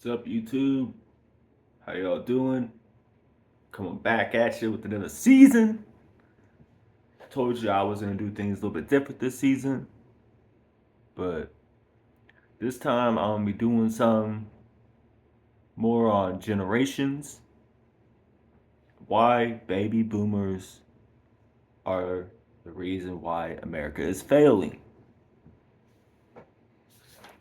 What's up, YouTube? How y'all doing? Coming back at you with another season. Told you I was gonna do things a little bit different this season, but this time I'm gonna be doing some more on generations. Why baby boomers are the reason why America is failing.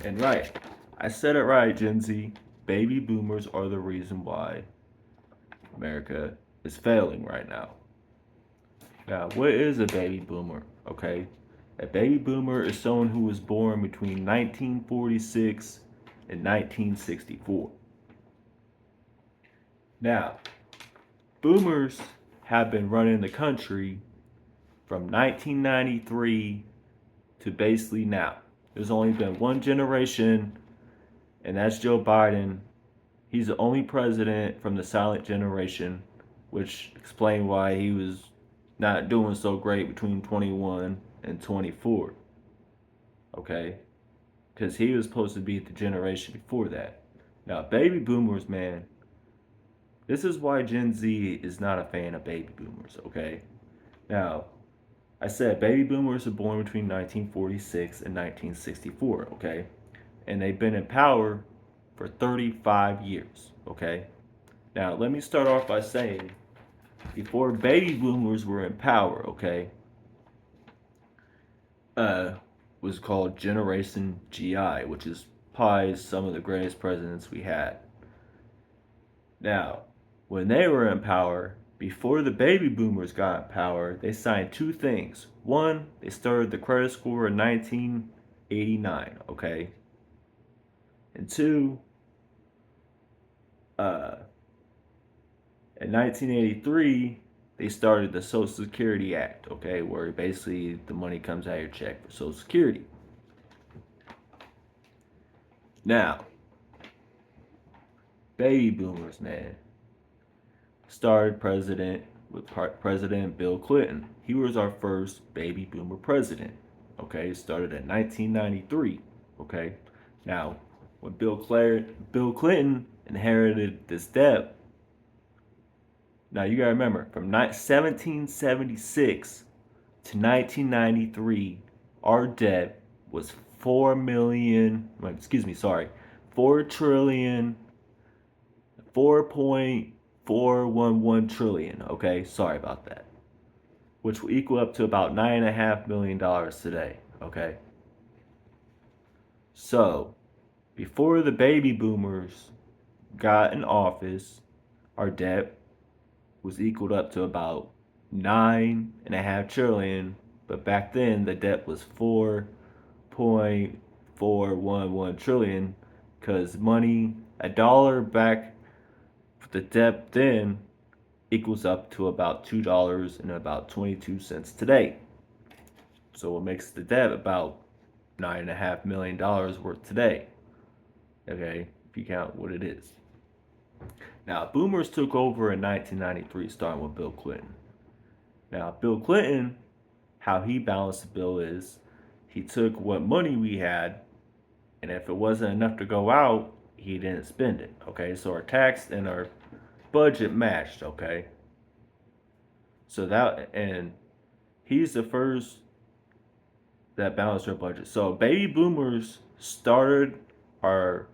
And right, I said it right, Gen Z. Baby boomers are the reason why America is failing right now. Now, what is a baby boomer? Okay. A baby boomer is someone who was born between 1946 and 1964. Now, boomers have been running the country from 1993 to basically now. There's only been one generation, and that's Joe Biden. He's the only president from the silent generation, which explained why he was not doing so great between 21 and 24. Okay? Because he was supposed to be the generation before that. Now, baby boomers, man, this is why Gen Z is not a fan of baby boomers, okay? Now, I said baby boomers are born between 1946 and 1964, okay? And they've been in power for 35 years, okay? Now, let me start off by saying before baby boomers were in power, okay, uh, was called Generation GI, which is probably some of the greatest presidents we had. Now, when they were in power, before the baby boomers got in power, they signed two things. One, they started the credit score in 1989, okay? And two, uh, in 1983, they started the Social Security Act, okay, where basically the money comes out of your check for Social Security. Now, baby boomers, man, started president with President Bill Clinton. He was our first baby boomer president. Okay, started in 1993. Okay, now when Bill Clinton inherited this debt, now you gotta remember from 1776 to 1993, our debt was 4 million. Excuse me, sorry, 4 trillion 4.411 trillion. Okay, sorry about that. Which will equal up to about $9.5 million today. Okay, so before the baby boomers got in office, our debt was equaled up to about 9.5 trillion. But back then, the debt was 4.411 trillion because money, a dollar back, the debt then equals up to about $2 and about 22 cents today. So it makes the debt about $9.5 million worth today. Okay, if you count what it is. Now, boomers took over in 1993, starting with Bill Clinton. Now, Bill Clinton, how he balanced the bill is he took what money we had, and if it wasn't enough to go out, he didn't spend it. Okay, so our tax and our budget matched. Okay, so that, and he's the first that balanced our budget. So baby boomers started our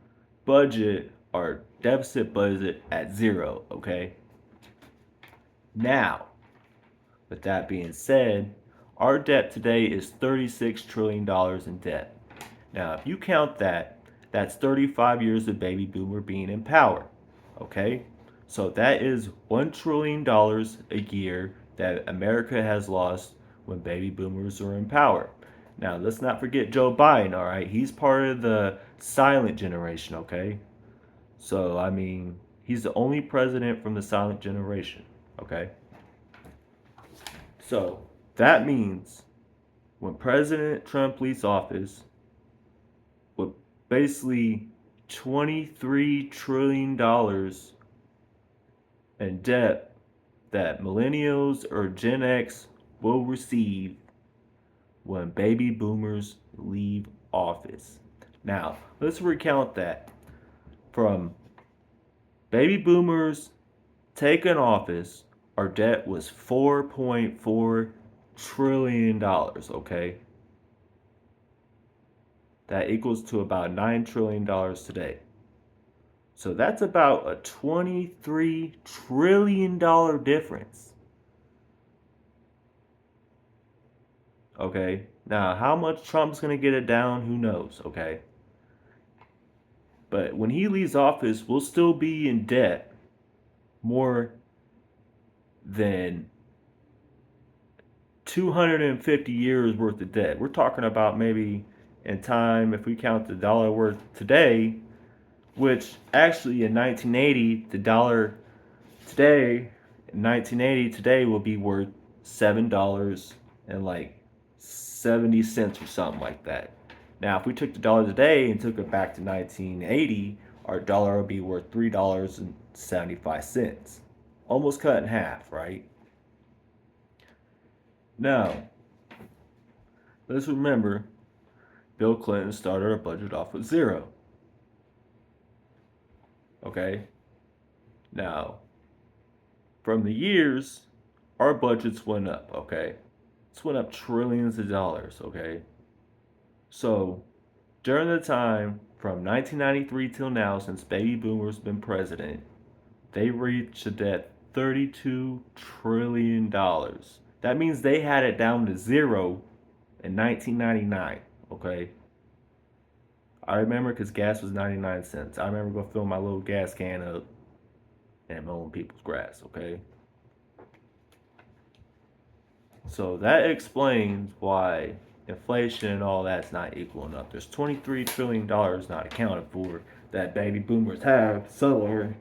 budget, our deficit budget at zero. Okay, now with that being said, our debt today is $36 trillion in debt. Now, if you count that, that's 35 years of baby boomer being in power. Okay? So that is $1 trillion a year that America has lost when baby boomers are in power. Now, let's not forget Joe Biden, all right? He's part of the silent generation, okay? So, I mean, he's the only president from the silent generation, okay? So, that means when President Trump leaves office, with basically $23 trillion in debt that millennials or Gen X will receive when baby boomers leave office. Now, let's recount that. from baby boomers taking office, our debt was $4.4 trillion, okay? That equals to about $9 trillion today. So that's about a $23 trillion difference. Okay? Now, how much Trump's going to get it down, who knows, okay? But when he leaves office, we'll still be in debt more than 250 years worth of debt. We're talking about maybe in time, if we count the dollar worth today, which actually in 1980, the dollar today, in 1980, today will be worth $7 and like 70 cents or something like that. Now, if we took the dollar today and took it back to 1980, our dollar would be worth $3.75. Almost cut in half, right? Now, let's remember Bill Clinton started our budget off with zero. Okay? Now, from the years, our budgets went up, okay? It's went up trillions of dollars, okay? So, during the time from 1993 till now, since baby boomers been president, they reached a debt $32 trillion. That means they had it down to zero in 1999, okay? I remember because gas was 99 cents. I remember going to fill my little gas can up and mowing people's grass, okay? So that explains why inflation and all that's not equal enough. There's $23 trillion not accounted for that baby boomers have somewhere.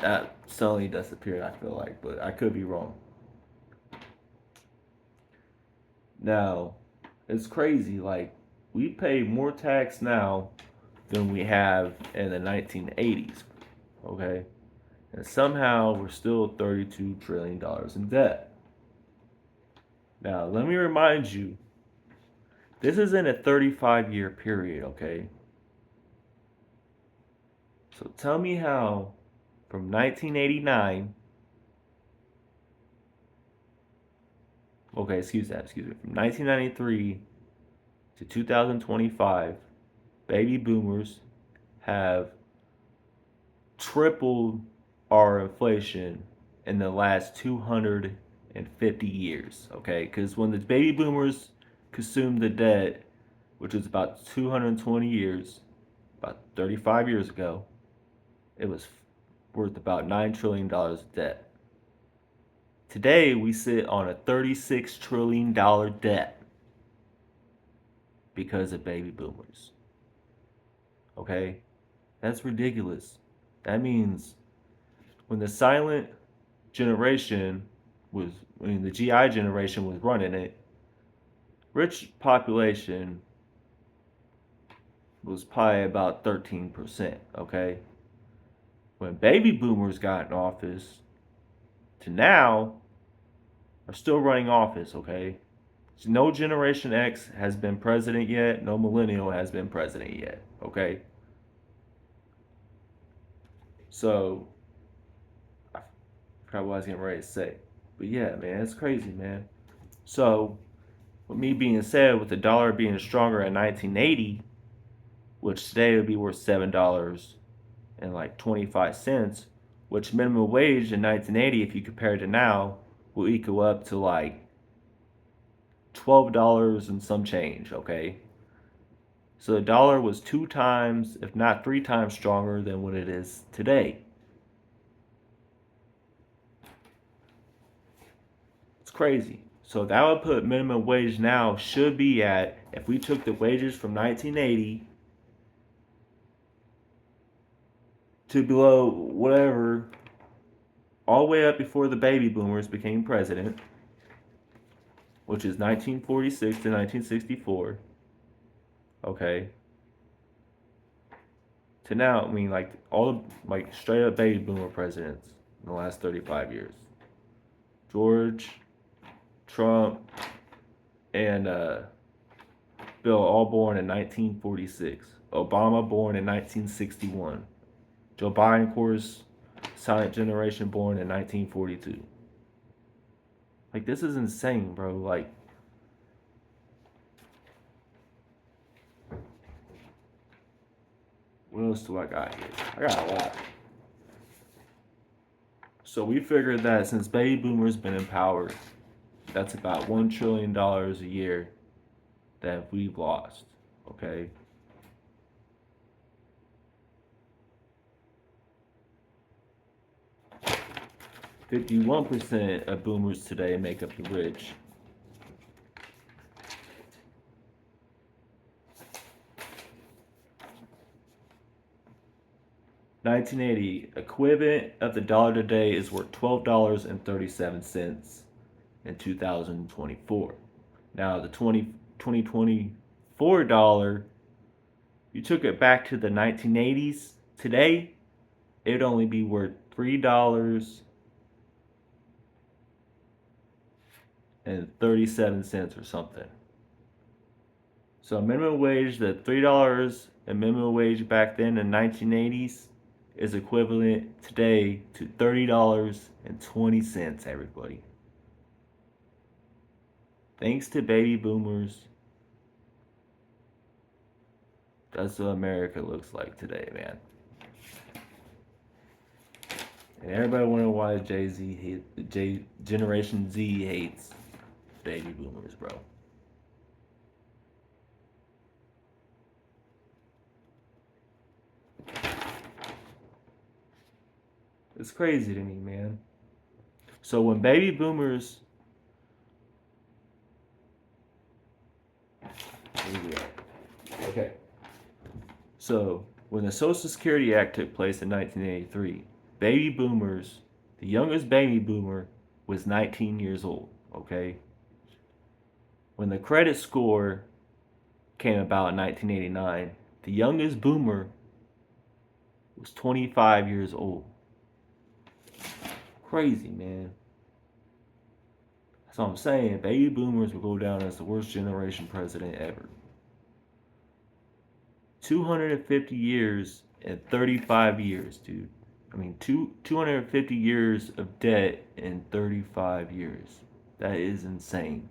That suddenly disappeared, I feel like, but I could be wrong. Now, it's crazy. Like, we pay more tax now than we have in the 1980s, okay? And somehow we're still $32 trillion in debt. Now, let me remind you, this is in a 35-year period, okay? So tell me how from 1989, okay, excuse me, from 1993 to 2025, baby boomers have tripled our inflation in the last 250 years, okay? Because when the baby boomers consumed the debt, which was about 220 years, about 35 years ago, it was worth about $9 trillion of debt. Today, we sit on a $36 trillion debt because of baby boomers. Okay? That's ridiculous. That means when the silent generation the GI generation was running it, rich population was probably about 13%, okay? When baby boomers got in office to now are still running office, okay? No Generation X has been president yet, no millennial has been president yet, okay? So, I forgot what I was getting ready to say. But yeah, man, it's crazy, man. So, with me being said, with the dollar being stronger in 1980, which today would be worth $7 and like 25 cents, which minimum wage in 1980, if you compare it to now, will equal up to like $12 and some change, okay? So the dollar was 2 times, if not 3 times stronger than what it is today. It's crazy. So that would put minimum wage now should be at, if we took the wages from 1980 to below whatever, all the way up before the baby boomers became president, which is 1946 to 1964, okay, to now, I mean, like, all the, like, straight up baby boomer presidents in the last 35 years. George, Trump, and Bill, all born in 1946, Obama born in 1961. Joe Biden, of course, silent generation born in 1942. Like, this is insane, bro. Like, what else do I got here? I got a lot. So we figured that since baby boomers been in power, that's about $1 trillion a year that we've lost. Okay. 51% of boomers today make up the rich. $1980 equivalent of the dollar today is worth $12.37 in 2024. Now the 2024 dollar, you took it back to the 1980s, today it'd only be worth $3.37 or something. So minimum wage, the $3 and minimum wage back then in the 1980s is equivalent today to $30.20, everybody. Thanks to baby boomers, that's what America looks like today, man. And everybody wondering why Generation Z hates baby boomers, bro. It's crazy to me, man. So when baby boomers, okay. So when the Social Security Act took place in 1983, baby boomers, the youngest baby boomer was 19 years old. Okay. When the credit score came about in 1989, the youngest boomer was 25 years old. Crazy, man. That's what I'm saying. Baby boomers will go down as the worst generation president ever. 250 years and 35 years, dude. I mean, 250 years of debt in 35 years. That is insane.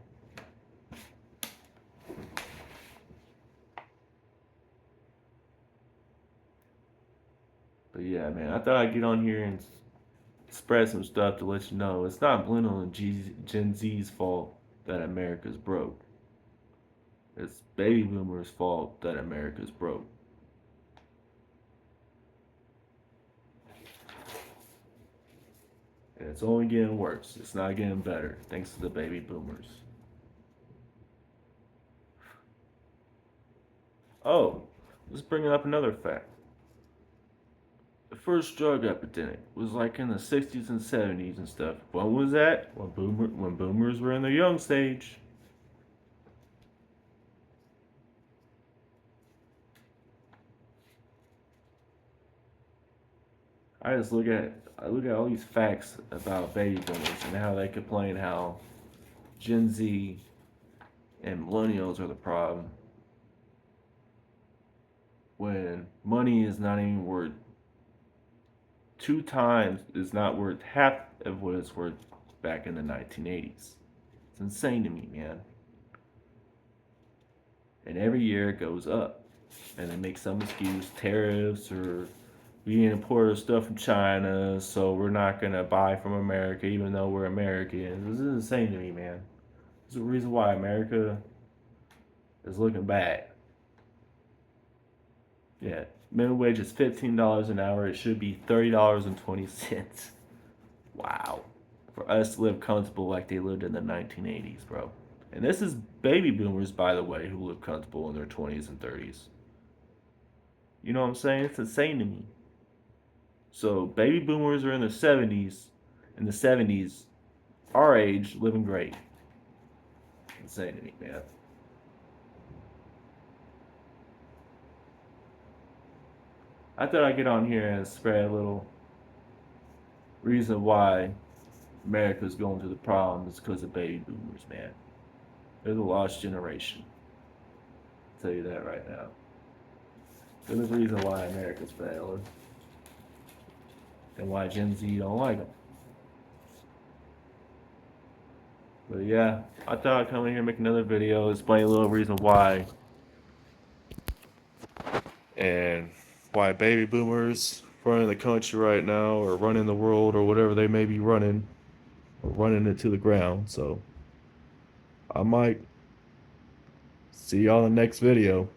But yeah, man, I thought I'd get on here and spread some stuff to let you know it's not Millennial and Gen Z's fault that America's broke. It's baby boomers' fault that America's broke. And it's only getting worse. It's not getting better thanks to the baby boomers. Oh, let's bring up another fact. The first drug epidemic was like in the 60s and 70s and stuff. When was that? When boomers were in their young stage. I look at all these facts about baby boomers and how they complain how Gen Z and millennials are the problem when money is not even worth 2 times, is not worth half of what it's worth back in the 1980s. It's insane to me, man. And every year it goes up. And they make some excuse, tariffs, or we import stuff from China, so we're not gonna buy from America, even though we're Americans. This is insane to me, man. This is the reason why America is looking bad. Yeah, minimum wage is $15 an hour. It should be $30.20. Wow. For us to live comfortable like they lived in the 1980s, bro. And this is baby boomers, by the way, who live comfortable in their 20s and 30s. You know what I'm saying? It's insane to me. So baby boomers are in their 70s, in the 70s, our age, living great. Insane to me, man. I thought I'd get on here and spread a little reason why America's going through the problems because of baby boomers, man. They're the lost generation. I'll tell you that right now. This is the reason why America's failing and why Gen Z don't like them. But yeah, I thought I'd come in here and make another video, explain a little reason why, and why baby boomers running the country right now, or running the world, or whatever they may be running, or running it to the ground. So I might see y'all in the next video.